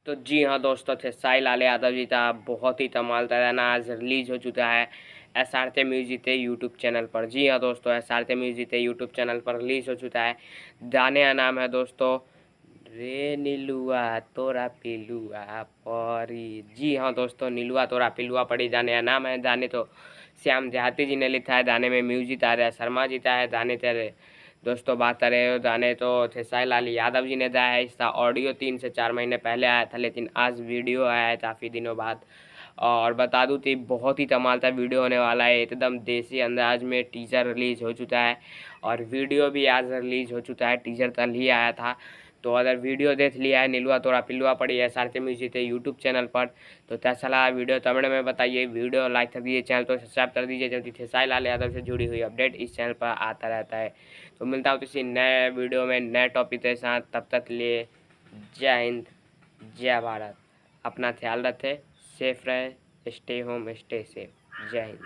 तो जी हाँ दोस्तों, थे साई लाल यादव जी था, बहुत ही कमाल का गाना आज रिलीज हो चुका है एसआरके म्यूजिक के यूट्यूब चैनल पर। जी हाँ दोस्तों, एसआरके म्यूजिक के यूट्यूब चैनल पर रिलीज हो चुका है। गाने का नाम है दोस्तों रे नीलुआ तोरा पिलुआ परी। जी हाँ दोस्तों, नीलुआ तोरा पिलुआ परी गाने का नाम है। गाने तो श्याम देहाती जी ने लिखा है, गाने में म्यूजिक आ रहा है शर्मा जी का है। गाने तेरे दोस्तों बात करें गाने तो खेसारी लाल यादव जी ने गाया है। इसका ऑडियो 3 से 4 महीने पहले आया था, लेकिन आज वीडियो आया है काफ़ी दिनों बाद। और बता दूँ तो बहुत ही कमाल का वीडियो होने वाला है, एकदम देसी अंदाज में। टीजर रिलीज हो चुका है और वीडियो भी आज रिलीज हो चुका है। टीजर कल ही आया था, तो अगर वीडियो देख लिया है नीलुआ तोरा पिलुआ पड़ी एसआरके म्यूजिक है यूट्यूब चैनल पर, तो कैसा लगा वीडियो कमेंट में बताइए। वीडियो लाइक कर दीजिए, चैनल को सब्सक्राइब कर दीजिए, क्योंकि खेसारी लाल यादव से जुड़ी हुई अपडेट इस चैनल पर आता रहता है। तो मिलता हूँ किसी नए वीडियो में नए टॉपिक के साथ। तब तक के लिए जय हिंद, जय भारत। अपना ख्याल रखें, सेफ रहे, स्टे होम स्टे सेफ। जय हिंद।